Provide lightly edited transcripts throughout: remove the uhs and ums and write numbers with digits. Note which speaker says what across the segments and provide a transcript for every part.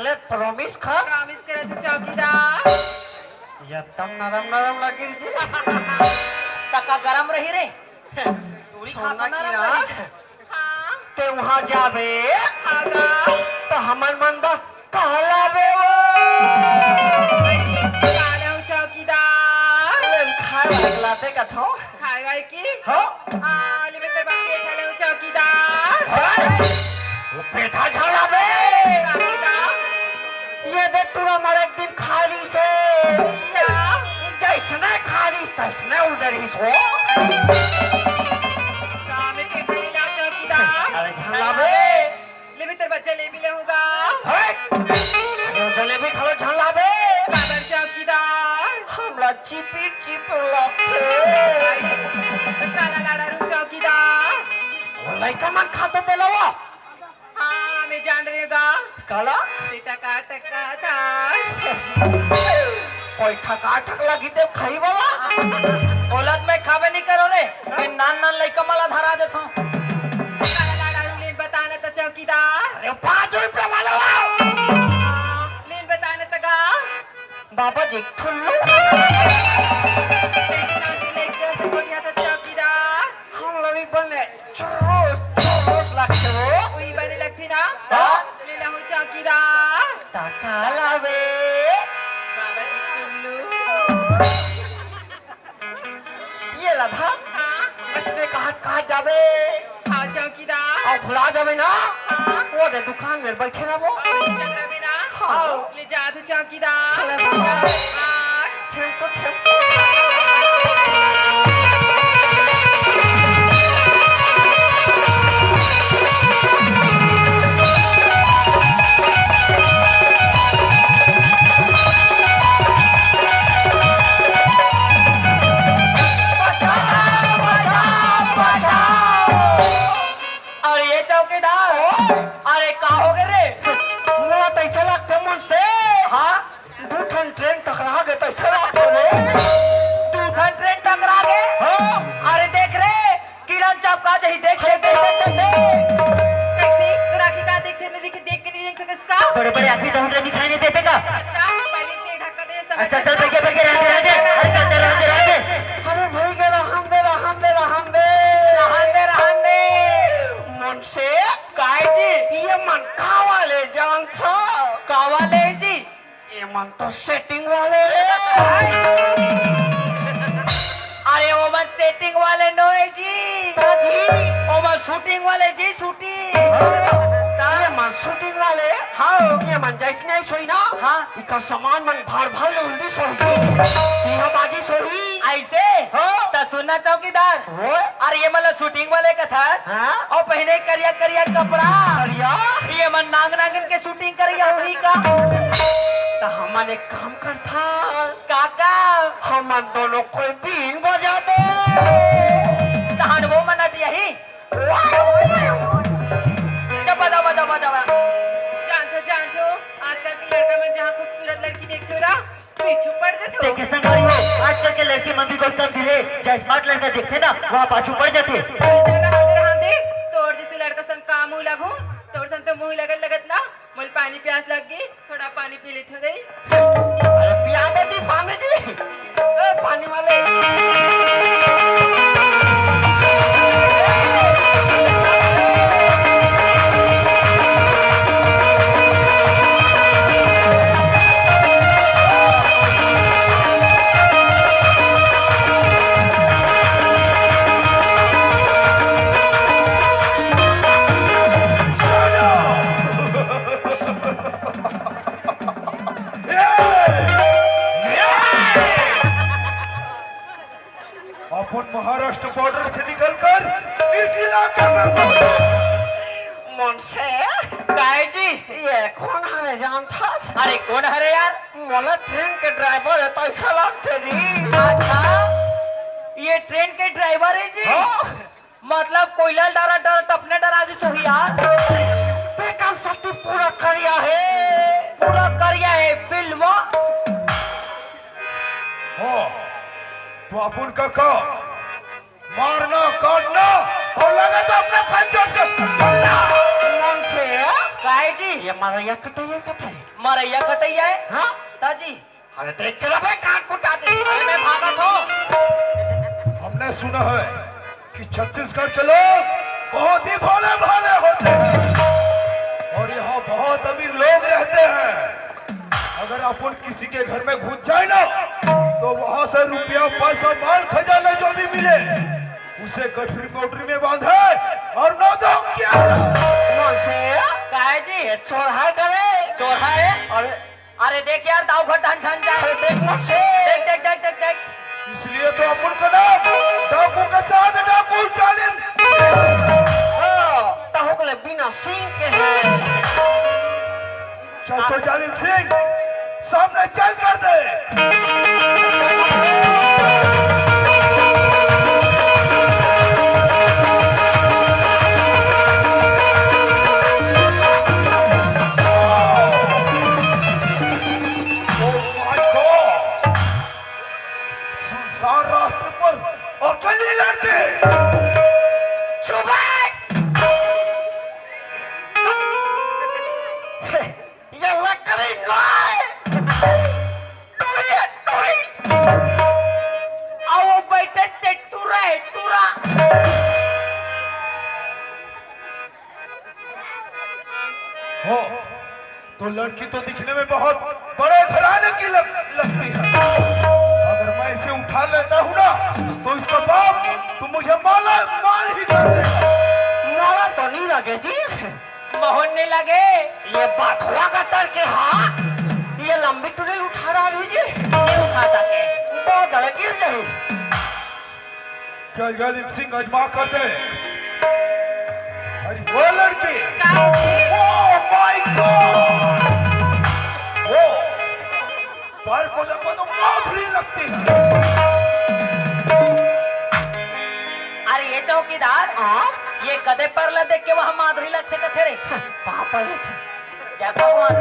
Speaker 1: ले प्रॉमिस कर
Speaker 2: प्रॉमिस करत चौकीदार
Speaker 1: एकदम नरम नरम लगी जी
Speaker 3: तका गरम रही रे
Speaker 1: सोना की ना
Speaker 2: हाँ
Speaker 1: ते वहां जाबे
Speaker 2: आगा
Speaker 1: तो हमर मन बा कहलाबे वो
Speaker 2: काले हूँ चौकीदार
Speaker 1: ले खाए लगलाते कथो
Speaker 2: खाए वाए की
Speaker 1: हो
Speaker 2: ले मैं तेरे बाप के खाले हूँ चौकीदार
Speaker 1: वो पेठा झलाबे
Speaker 2: काका
Speaker 1: ये देख तू हमारे एक दिन खाली से
Speaker 2: या
Speaker 1: जैसने खाली तैसने उधर ही सो
Speaker 2: कामे के खाली ला चौकीदार
Speaker 1: अरे झलाबे
Speaker 2: ले मैं तेरे बच्चे ले भी ले होगा
Speaker 1: यो जलेबी खालो झलाबे
Speaker 2: काबर चौकीदार
Speaker 1: हमरा चिपिर चिपिर लगते
Speaker 2: काला लाड़ा रू चौकीदार
Speaker 1: लड़का मन खाते तेलवा
Speaker 2: हाँ मैं जान रही हूँ
Speaker 1: काला
Speaker 2: बेटा का टक्का था
Speaker 1: कोई ठका ठक लगी दे खाई बाबा
Speaker 3: औलाद में खावे नहीं करो रे ये नान नान लइका मला धरा देथो
Speaker 2: काला लाड़ा रू लेन बताना था चौकीदार
Speaker 1: अरे 5 रुपया वाला
Speaker 2: लेन बताना तगा
Speaker 1: बाबा जी ठुल्लू
Speaker 2: चौकीदार
Speaker 1: हम लगी बने चोरोस चोरोस लगते हो
Speaker 2: वही बने लगती ना
Speaker 1: हाँ?
Speaker 2: ले ला हूँ चौकीदार
Speaker 1: तकाला बे
Speaker 2: बाबा जी टुल्लू
Speaker 1: ये लधा
Speaker 2: हाँ
Speaker 1: इसने कहा जाबे
Speaker 2: हाँ चौकीदार
Speaker 1: और भुला जाबे ना
Speaker 2: हाँ
Speaker 1: वो दे दुकान में बैठे ना वो
Speaker 2: लग रहा है ना
Speaker 1: हाँ।
Speaker 2: ले जा तू चौकीदार
Speaker 1: ले बाबा।
Speaker 2: हाँ
Speaker 1: ठेम तो ठेम
Speaker 3: और ये चौकीदार अरे कहाँ हो गए रे
Speaker 1: मोला तैसे लगते मन से
Speaker 3: हाँ
Speaker 1: दू ठन ट्रेन टकरा गए तैसे लगते रे
Speaker 3: तू ठन ट्रेन टकरा गए
Speaker 1: हाँ
Speaker 3: अरे देख रे किरण चपका जही देख देख देख देख
Speaker 2: कैसे तो राखी का देख के नहीं देख सकते इसका
Speaker 4: बड़े बड़े आदमी तो हमरे दिखाई नहीं देते का
Speaker 2: अच्छा पहले से ढक्का दे समझ
Speaker 4: अच्छा चल बैठे बैठे रहते रहते अरे चल रहते रहते
Speaker 1: अरे भाई के रहम दे रहम दे रहम दे
Speaker 3: रहन दे
Speaker 1: मन से
Speaker 3: काय जी
Speaker 1: ये मन का वाले जान था
Speaker 3: कावाले जी
Speaker 1: ये मन तो सेटिंग वाले रे
Speaker 3: अरे वो बस सेटिंग वाले नो है जी
Speaker 1: ताजी
Speaker 3: वो बस शूटिंग वाले जी शूटिंग
Speaker 1: ये मन शूटिंग वाले
Speaker 3: हाँ
Speaker 1: ये मन जैसे नहीं सोई ना
Speaker 3: हाँ
Speaker 1: इका सामान मन भार भार उल्टी सोई ये हम आजी सोई
Speaker 3: ऐसे
Speaker 1: हाँ।
Speaker 3: तो सुनना चौकीदार
Speaker 1: हो
Speaker 3: अरे ये मतलब शूटिंग वाले का था
Speaker 1: हाँ
Speaker 3: और पहने करिया करिया कपड़ा
Speaker 1: अरिया
Speaker 3: ये मन नांग नागिन के शूटिंग करिया हुई का
Speaker 1: तो हमन एक काम करता
Speaker 3: काका
Speaker 1: हमन दोनों कोई बीन बजा दो
Speaker 3: चाहन वो मनट यही जब बजाओ बजाओ बजाओ
Speaker 2: जान दो आजकल के लड़का में जहाँ खूबसूरत लड़की देखते हो ना पीछू पड़ जाते हो
Speaker 4: देखे संगवारी हो आजकल के लड़के मम्मी को कम धीरे चाहे स्मार्ट लड़का देखते ना वहाँ पाछू पड़ जाते
Speaker 2: रहा दे तोड़ जैसे लड़का सन काम मुँह लगू तोड़ सन तो मुँह लगत ना मुझे पानी प्यास लग गई थोड़ा पानी पी ले थोड़े
Speaker 1: अरे पिया दे जी पानी जी ए पानी वाले
Speaker 5: अपन महाराष्ट्र बॉर्डर से निकलकर इस इलाके में
Speaker 1: मन से
Speaker 3: काय जी
Speaker 1: ये कौन है जान था
Speaker 3: अरे कौन हरे यार
Speaker 1: मोला ट्रेन के ड्राइवर है तो ऐसा लगते जी
Speaker 3: अच्छा ये ट्रेन के ड्राइवर है जी मतलब कोयला डरा डर टपने डरा जी तो यार
Speaker 1: बेकार सत्ती पूरा करिया है
Speaker 3: पूरा करिया है बिलवा
Speaker 5: हो तो अपन काका मारना काटना और लगा तो अपने खंजर से
Speaker 1: मन से
Speaker 3: काय जी
Speaker 1: ये मारा या कटे ये कटे
Speaker 3: मरैया खटैया है
Speaker 1: हाँ
Speaker 3: ताजी।
Speaker 1: अरे देख के रहे कान फुटा दे।
Speaker 3: अरे मैं भागा था।
Speaker 5: हमने सुना है कि छत्तीसगढ़ के लोग बहुत ही भोले भाले होते हैं और यहाँ बहुत अमीर लोग रहते हैं। अगर अपन किसी के घर में घुस जाए ना तो वहाँ से रुपया पैसा माल खजाना जो भी मिले उसे गठरी मोटरी में बांधे और नौ दो क्या
Speaker 1: मुझसे
Speaker 3: काहे जी
Speaker 1: चोर है करे
Speaker 3: चोर है।
Speaker 1: अरे
Speaker 3: अरे देख यार दाव घट ढन छन जा।
Speaker 1: अरे देख मुझसे
Speaker 3: देख देख देख देख देख।
Speaker 5: इसलिए तो अपन का नाम डाकू के साथ डाकू जालिम
Speaker 1: ताहुकले बिना सिंह के है।
Speaker 5: चल तो जालिम सिंह सामने चल कर दे। सुनसान रास्ते पर अकेले लड़ते
Speaker 1: ये लकड़ी नहीं टोरी है टोरी।
Speaker 3: आओ बैठे ते टूरा है टूरा।
Speaker 5: हो तो लड़की तो दिखने में बहुत बड़े घराने की लगती है। अगर मैं इसे उठा लेता हूँ ना तो इसका बाप तो मुझे माल ही कर देगा।
Speaker 1: मोला तो नहीं लगे जी।
Speaker 3: मोहन नहीं लगे।
Speaker 1: ये बात हुआ कर के हाँ ये लंबी टुरी उठा रहा है जी।
Speaker 3: ये उठा सके।
Speaker 1: बहुत अरे गिर जाए।
Speaker 5: चल जालिम सिंह अजमा कर दे। अरे वो लड़की
Speaker 2: काहे जी?
Speaker 5: ओह माय गॉड वो पैर को देखो तो माधुरी लगती है।
Speaker 3: अरे ये चौकीदार ये कदे पर ला देख के वहाँ माधुरी लगते कथे रे।
Speaker 1: पापा ने
Speaker 3: जय भगवान।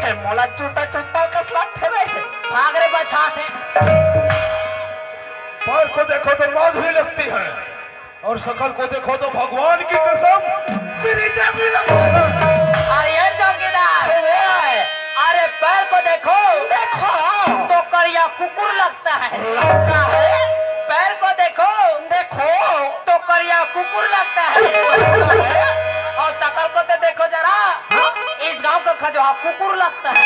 Speaker 1: फिर मोला जूता चप्पल कस लगते रहे।
Speaker 3: भाग रे बचा थे।
Speaker 5: पैर को देखो तो माधुरी लगती है और शकल को देखो तो भगवान की कसम श्री देवी लगती है।
Speaker 3: अरे ये चौकीदार अरे पैर को देखो
Speaker 1: देखो
Speaker 3: तो करिया कुकुर लगता है।
Speaker 1: लगता है
Speaker 3: पैर को देखो
Speaker 1: देखो
Speaker 3: तो करिया कुकुर लगता है। और शकल को तो देखो जरा इस गांव का खजवा कुकुर लगता है।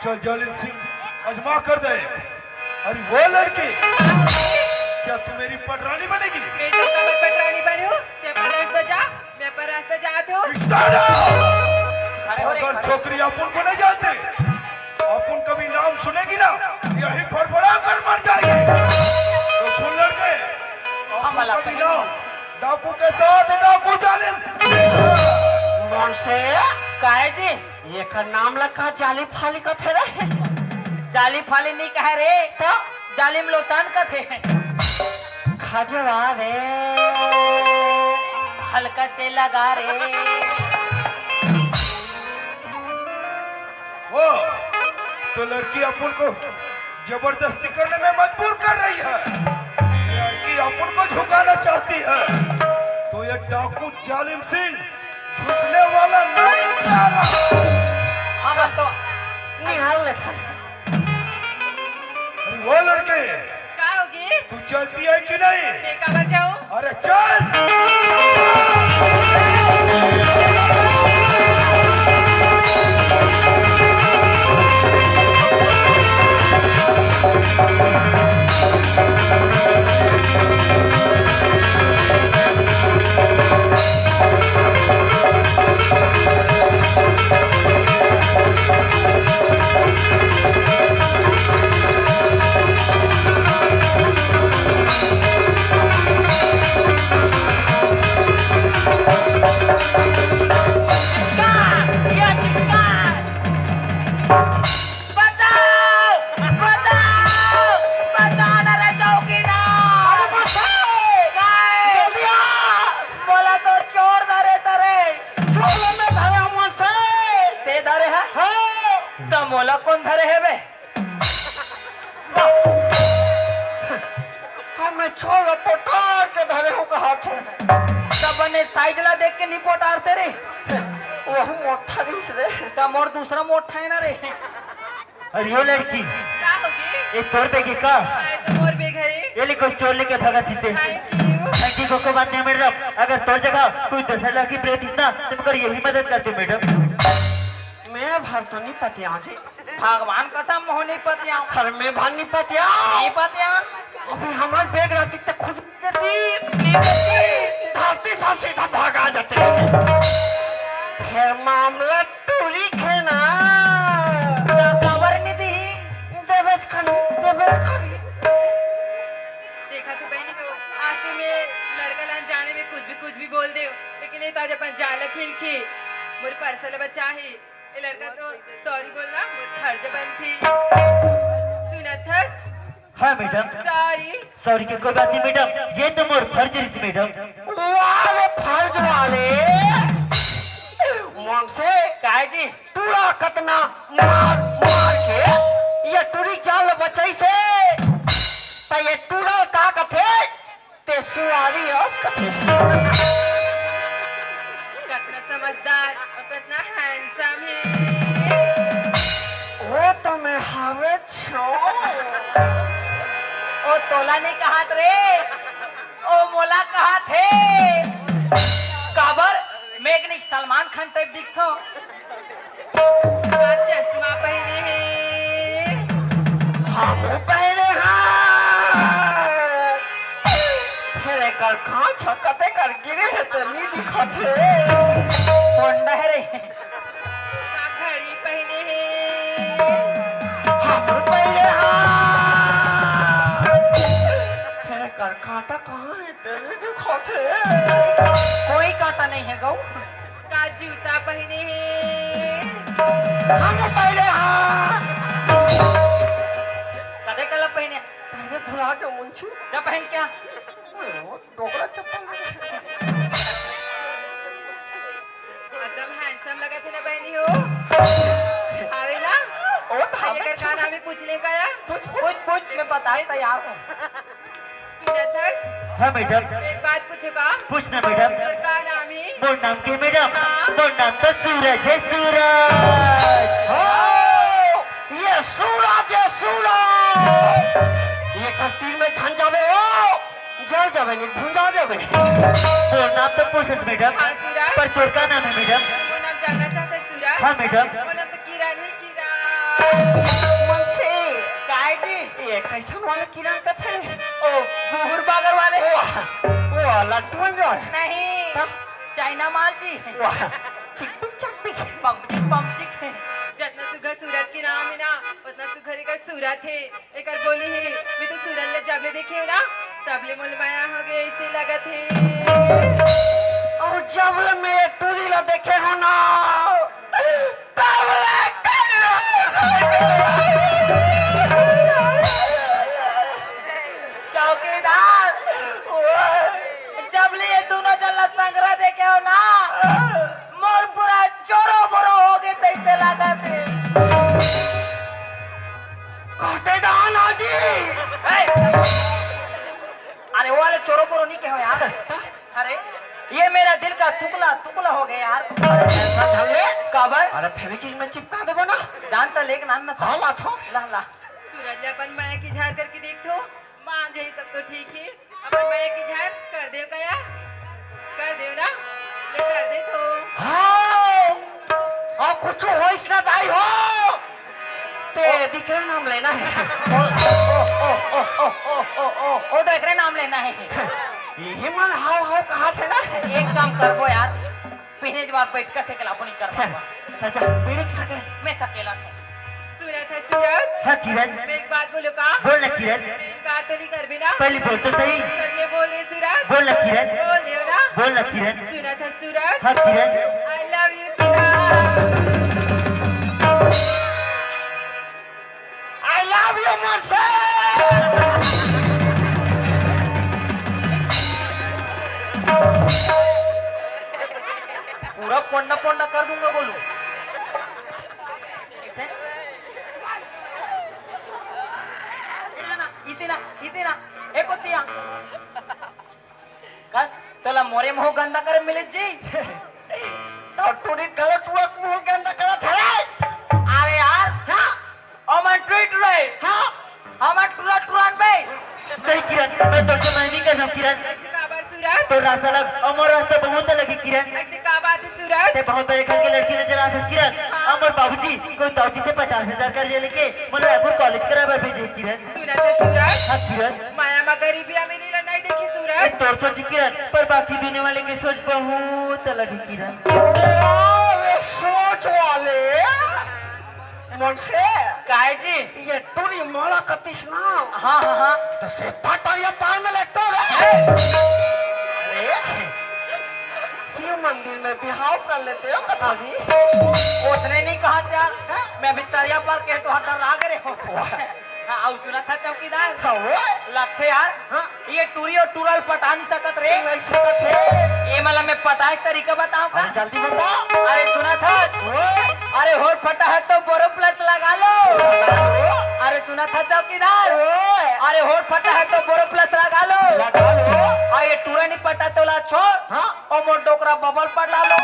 Speaker 5: चल जालिम सिंह अजमा कर दे। अरे वो लड़की क्या तू मेरी पटरानी बनेगी?
Speaker 2: मैं तो कमर पर रानी बनी हूँ। पेपर रास्ता जा मैं पर रास्ता जाते हो।
Speaker 3: खड़े हो रे
Speaker 5: अगर
Speaker 3: खड़े।
Speaker 5: छोकरी अपन को नहीं जानते अपन कभी नाम सुनेगी ना यही फड़फड़ा कर मर जाएगी। तो सुन लड़के
Speaker 3: हम वाला
Speaker 5: अपन कभी
Speaker 3: पहले
Speaker 5: नाम डाकू के साथ डाकू जालिम
Speaker 1: कौन से
Speaker 3: काहे जी
Speaker 1: ये का नाम लखा जाली फाली का थे रे।
Speaker 3: जाली फाली नहीं कहे रे
Speaker 1: तो
Speaker 3: जालिम लोतान का थे।
Speaker 1: खजवा रे
Speaker 3: हल्का से लगा रे।
Speaker 5: वो तो लड़की अपन को जबरदस्ती करने में मजबूर कर रही है। लड़की अपन को झुकाना चाहती है तो ये डाकू जालिम सिंह झुकने वाला नहीं साला।
Speaker 3: हम तो
Speaker 1: निहाल ले था।
Speaker 5: अरे वो लड़के
Speaker 2: क्या होगी?
Speaker 5: तू चलती है कि नहीं?
Speaker 2: मैं कमर जाऊँ?
Speaker 5: अरे चल।
Speaker 3: मोला कौन धरे है बे?
Speaker 1: हमें छोड़ पटार के धरे हो हाथ
Speaker 3: सब बने साइज ला देख के नहीं पोटारते रे।
Speaker 1: बहुत मोटा रिस रे।
Speaker 3: तो मोर दूसरा मोटा है ना रे।
Speaker 4: और ये लड़की
Speaker 2: क्या होगी?
Speaker 4: एक तोड़ पे की का
Speaker 2: आए तो मोर बेघरे।
Speaker 4: ये ले कोई चोर लेके भागा थी से
Speaker 2: थैंक यू।
Speaker 4: लड़की को बात नहीं मैडम, अगर तोड़ जगह कोई दूसरा लड़की प्रेत ना तुमको यही मदद करते मैडम।
Speaker 1: मैं भर तो नहीं पतिया जी।
Speaker 3: भगवान कसम मोह नहीं पतिया।
Speaker 1: घर में भर नहीं पतिया।
Speaker 3: नहीं पतिया।
Speaker 1: अभी हमारे बैग रहती तो खुद देती धरती सब सीधा भागा जाते। फिर मामला टूरी खे ना।
Speaker 3: खबर नहीं दी।
Speaker 1: देवेज खाली।
Speaker 2: देखा तो बहनी हो, आज तो मैं लड़का लान जाने में कुछ भी बोल दे, लेकिन ये तो आज अपन जाला खेल के मोर पर्सल बच्चा है। ये लड़का तो सॉरी बोलना मोर फर्ज बनती। सुना थस?
Speaker 4: हाँ मैडम। सॉरी की कोई बात नहीं मैडम, ये तो मोर फर्ज रिस मैडम।
Speaker 1: वाले फर्ज वाले मन से
Speaker 3: काय जी
Speaker 1: पूरा कतना मार के ये टूरी जाल बचाई से ता ये टूरा का कथे ते सुवारी अस कथे।
Speaker 2: कितना समझदार और कितना हैंडसम है।
Speaker 1: वो तो मैं हवे छो।
Speaker 3: ओ तोला ने कहा रे, ओ मोला कहा थे। काबर मेघनिक सलमान खान टाइप दिखतो।
Speaker 2: चश्मा पहने हैं।
Speaker 1: हम पहले हाँ फिर कर खां छकते कर गिरे है तो नहीं दिखते।
Speaker 3: होंडा है रे।
Speaker 2: का घड़ी पहने हैं।
Speaker 1: हम पहले हाँ फिर कर कांटा कहाँ है तो नहीं दिखते।
Speaker 3: कोई कांटा नहीं है गौ।
Speaker 2: का जूता पहने हैं।
Speaker 1: हम पहले हाँ
Speaker 3: कदे कल पहने
Speaker 1: पहले भुला के मुंशी
Speaker 3: क्या पहन क्या
Speaker 1: टोकरा चप्पल
Speaker 2: एकदम हैंडसम लगा थे ना बहनी हो। आवे ना
Speaker 1: ओ
Speaker 2: भाई अगर का नाम है पूछ ले का या
Speaker 3: पूछ मैं बता तैयार हूँ।
Speaker 2: सुना था?
Speaker 4: हाँ मैडम।
Speaker 2: एक बात पूछो का?
Speaker 4: पूछना मैडम।
Speaker 2: और का नाम है?
Speaker 4: मोर नाम के मैडम?
Speaker 2: हाँ।
Speaker 4: मोर नाम तो सूरज है सूरज।
Speaker 1: ये सूरज है सूरज। ये तीर में झन जावे हो जल जावे नहीं भुंजा जावे।
Speaker 4: मोर नाम तो पूछस मैडम,
Speaker 2: हाँ सूरज।
Speaker 4: पर तोर का नाम है मैडम?
Speaker 2: वो नाम जानना चाहता है सूरज?
Speaker 4: हाँ मैडम।
Speaker 2: वो नाम तो किरण है किरण।
Speaker 1: मुंशी
Speaker 3: काय जी
Speaker 1: ये कैसन वाले किरण का थे?
Speaker 3: ओ बुहुर बागर वाले
Speaker 1: वो लट्टू जो
Speaker 3: नहीं चाइना माल जी।
Speaker 1: वाह चिकपिक चकपिक
Speaker 3: पमचिक
Speaker 2: जितना सुघर सूरज के नाम है ना उतना सुघर एक सूरत है। एक बोली है मैं तो सूरज ने जबले देखे हो ना तबले मुल माया हो गए इसे लगत है।
Speaker 1: और जब मैं टूरी ला देखे हो ना तबले
Speaker 3: चौकीदार जब ले दोनों जल्ला संग्रह देखे हो ना मोर पूरा चोरो बोरो हो गए तैसे लगा थे।
Speaker 1: कहते दाना जी
Speaker 3: अरे वो वाले चोरो बोरो नहीं कहो यार। अरे ये मेरा दिल का टुकड़ा हो गया यार।
Speaker 1: ऐसा ढले
Speaker 3: कबर
Speaker 1: अरे फेविकिक में चिपका देबो ना
Speaker 3: जानता लेकिन ना
Speaker 1: हाँ ला थो
Speaker 3: ला
Speaker 2: सूरज अपन माया की झाड़ करके देख तो मान जाए तब तो ठीक है। अपन माया की झाड़ कर दे कया कर दे ना ले कर दे तो
Speaker 1: हाँ और कुछ हो इसना दाई हो ते दिख रहा नाम लेना है।
Speaker 3: ओ देख रहे नाम लेना है।
Speaker 1: यही मन हाव हाव कहा थे ना।
Speaker 3: एक काम करबो यार पहले बार बैठ कर सकेला अपनी कर
Speaker 1: सजा पीड़ित सके
Speaker 3: मैं सकेला था।
Speaker 2: सूरज है सूरज।
Speaker 4: हाँ किरण।
Speaker 2: मैं एक बात बोलो का?
Speaker 4: बोल ना किरण।
Speaker 2: इनकार तो नहीं कर भी ना?
Speaker 4: पहले बोल तो सही।
Speaker 2: सच में बोले सूरज।
Speaker 4: बोल ना किरण।
Speaker 2: बोल दे ना?
Speaker 4: बोल ना किरण।
Speaker 2: सुना था सूरज।
Speaker 4: हाँ किरण।
Speaker 2: I love you Suraj.
Speaker 1: I love you मुझसे।
Speaker 3: पूरा पोंडा पोंडा कर दूंगा बोलू। इतना एक होतिया कस तोला मोरे मोह गंदा कर मिले जी
Speaker 1: तो और टूरी गले टूरा मुंह के अंदर करत है।
Speaker 3: अरे यार
Speaker 1: हाँ
Speaker 3: अमन ट्वीट रहे
Speaker 1: हाँ
Speaker 3: अमन टूरा टूरान भाई
Speaker 4: नहीं किरण, मैं तो मैं नहीं कर सकता किरण।
Speaker 2: ऐसे का बात सूरज?
Speaker 4: तो रास्ता लग अमर रास्ता बहुत अलग है किरण।
Speaker 2: ऐसे का बात है सूरज?
Speaker 4: ते बहुत बड़े घर की लड़की नजर आ रही किरण। अमर बाबूजी कोई ताऊजी से 50,000 कर्जे लेके मुझे रायपुर कॉलेज करावर भेजे किरण।
Speaker 2: सुना था सूरज?
Speaker 4: हाँ किरण,
Speaker 2: माया मा गरीबी मेरी नहीं देखी सूरज?
Speaker 4: तोर सोच किरण, पर बाकी दुनिया वाले की सोच बहुत अलग है किरण।
Speaker 1: अरे सोच वाले मुझसे
Speaker 3: काय जी
Speaker 1: ये टूरी मोड़ा कतिस ना
Speaker 3: हाँ हाँ हाँ
Speaker 1: तो से फटाया पार में लगता है। अरे शिव मंदिर में बिहाव कर लेते हो कथा जी।
Speaker 3: उसने नहीं कहा यार मैं अभी तरिया पर के तो हटा रहा करे हो हाँ और सुना था चौकीदार
Speaker 1: हाँ वो
Speaker 3: लखे यार
Speaker 1: हाँ
Speaker 3: ये टूरी और टूरल पटा नहीं सकत रे
Speaker 1: वैसे थे।
Speaker 3: ये मतलब मैं पटाए तरीका बताऊं का
Speaker 1: अरे जल्दी बता।
Speaker 3: अरे सुना था अरे होठ फटा है तो बोरो प्लस लगा लो अरे सुना था चौकीदार अरे होठ फटा है तो बोरो प्लस लगा लो
Speaker 1: लगा लो।
Speaker 3: और ये टूरा नहीं पटा तो ला छोड़
Speaker 1: हाँ
Speaker 3: और मोर डोकरा बबल पटा लो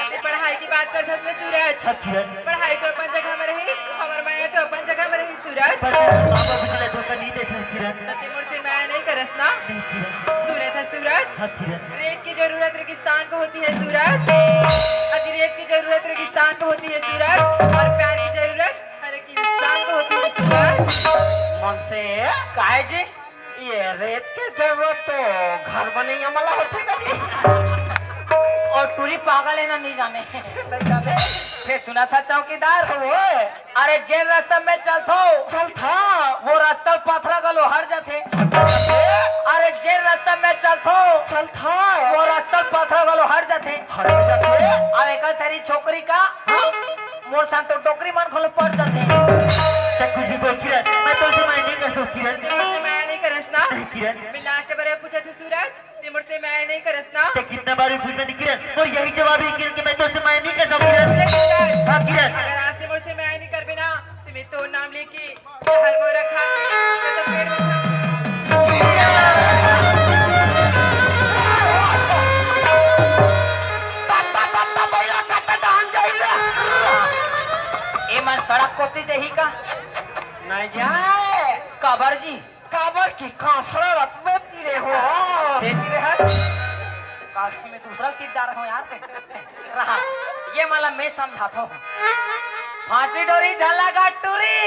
Speaker 2: ते पढ़ाई की बात करत हस में सूरज?
Speaker 4: हाँ किरण,
Speaker 2: पढ़ाई तो अपन जगह में रही, हमर माया तो अपन जगह में रही सूरज।
Speaker 4: पर माँ बाबू जी ने धोखा नहीं दे सकते किरण।
Speaker 2: तते मोर से माया नहीं करस ना?
Speaker 4: नहीं किरण,
Speaker 2: सुने था सूरज?
Speaker 4: हाँ किरण,
Speaker 2: रेत की जरूरत रेगिस्तान को होती है सूरज। अति रेत की जरूरत रेगिस्तान को होती है सूरज। और प्यार की जरूरत हर एक इंसान को होती है सूरज।
Speaker 1: मुझसे
Speaker 3: काहे जी
Speaker 1: ये रेत के जरूरत तो घर बने वाला होते कभी
Speaker 3: और टूरी पागल है ना नहीं जाने
Speaker 1: नहीं जाने।
Speaker 3: फिर सुना था चौकीदार
Speaker 1: वो
Speaker 3: अरे जेन रास्ता में चलतो
Speaker 1: चल था
Speaker 3: वो रास्ता पथरा गलो हट जाते अरे जेन रास्ता में चलतो
Speaker 1: चल था
Speaker 3: वो रास्ता पथरा गलो हट जाते
Speaker 1: हट जाते।
Speaker 3: अब एक सारी छोकरी का मोर सान तो टोकरी मन खोलो पड़ जाते
Speaker 4: तब कुछ भी बोल किरण, मैं तो मैं नहीं कर सकता किरण।
Speaker 2: ते मोर से माया नहीं करस ना?
Speaker 4: नहीं किरण,
Speaker 2: मैं लास्ट बार पूछा था सूरज, ते मोर से माया नहीं करस ना?
Speaker 4: ते कितना बार भी पूछ मैंने किरण और यही जवाब है किरण कि मैं तो मैं नहीं कर सकता किरण।
Speaker 2: सूरज,
Speaker 4: हाँ किरण,
Speaker 2: अगर आज से मोर से माया नहीं कर बिना तो मैं तो नाम लेके हर मोर रखा तो पेड़ में
Speaker 1: भैया कट डान जाइले
Speaker 3: ए मन सड़क कोती जही का
Speaker 1: नहीं जाए
Speaker 3: कबर जी
Speaker 1: काबर की कांसड़ा रत में तीरे हो
Speaker 3: देती रहे बाकी में दूसरा किरदार हूँ यार रहा ये मला मैं समझाता हूँ फांसी डोरी झला का टूरी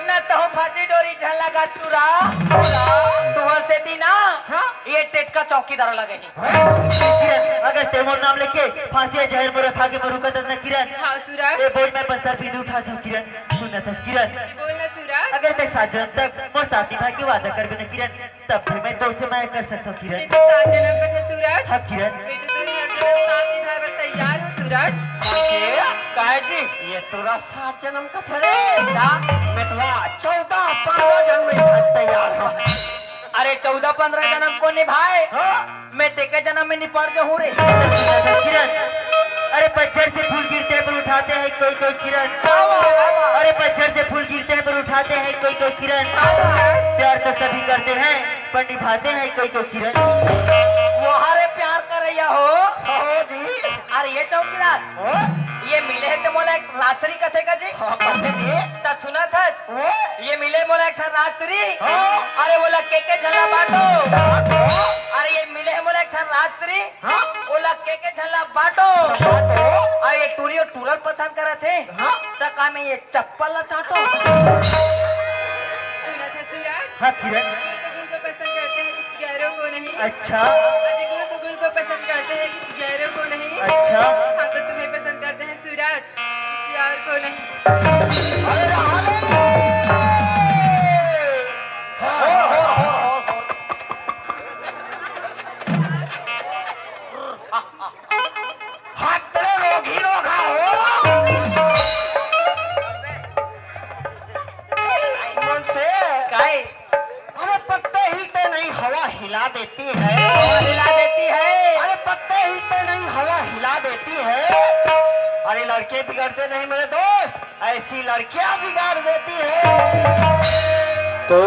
Speaker 3: न तो फांसी डोरी झला का टूरा तुहर से दीना ये टेट का चौकीदार लगे ही
Speaker 4: किरण अगर तेमोर नाम लेके फांसी है जहर मोरा खा के मरू का दस न किरण।
Speaker 2: हाँ सूरज,
Speaker 4: ये बोल मैं पत्थर पीने उठा सकूं किरण। सुना था किरण,
Speaker 2: बोलना सूरज।
Speaker 4: अगर मैं 7 जन्म तक मोर साथी भाई की वादा कर बिना किरण तब भी मैं तो से मैं कर सकता हूँ किरण।
Speaker 2: कितने सात जन्म का था सूरज?
Speaker 4: हाँ किरण,
Speaker 2: मैं तो तेरे हर जन्म साथ निभाने पर तैयार हूँ सूरज।
Speaker 3: काहे जी
Speaker 1: ये तुरा 7 जन्म का थे मैं तुरा 14-15 जन्म में तैयार हूँ।
Speaker 3: अरे 14-15 जन्म को निभाए मैं तेके जन्म में निपट जाऊँ रे
Speaker 4: सुना था किरण, अरे पतझड़ से फूल गिरते हैं पर उठाते हैं कोई कोई किरण। अरे पतझड़ से फूल गिरते हैं पर उठाते हैं कोई कोई किरण। प्यार तो सभी करते हैं पर निभाते हैं कोई कोई किरण।
Speaker 3: वो हरे प्यार करैया हो
Speaker 1: जी
Speaker 3: अरे ये चौकीदार ये मिले है तो मोला एक रात्रि कथे का जी ता सुना था ये मिले मोला एक रात्रि अरे बोला के झला बाटो अरे ये मिले है मोला एक रात्रि बोला के झला बाटो अरे ये टूरी और टूरल पसंद करा थे ता का में ये चप्पल ला चाटो
Speaker 2: सुना था सूरज,
Speaker 4: हाँ किरण,
Speaker 2: गुल को पसंद करते हैं किसी गैरों को नहीं।
Speaker 4: अच्छा
Speaker 2: गुल को पसंद करते हैं किसी गैरों को नहीं।
Speaker 4: अच्छा,
Speaker 2: हम तो तुम्हें पसंद करते हैं सूरज, किसी और को नहीं।
Speaker 1: हाथ तेरे लोग ही लोग हो मन से
Speaker 3: काहे
Speaker 1: अरे पत्ते हिलते नहीं हवा हिला देती है।
Speaker 3: हिला देती है
Speaker 1: अरे पत्ते हिलते नहीं हवा हिला देती है। अरे लड़के बिगड़ते नहीं मेरे दोस्त, ऐसी लड़कियां बिगाड़ देती है। तो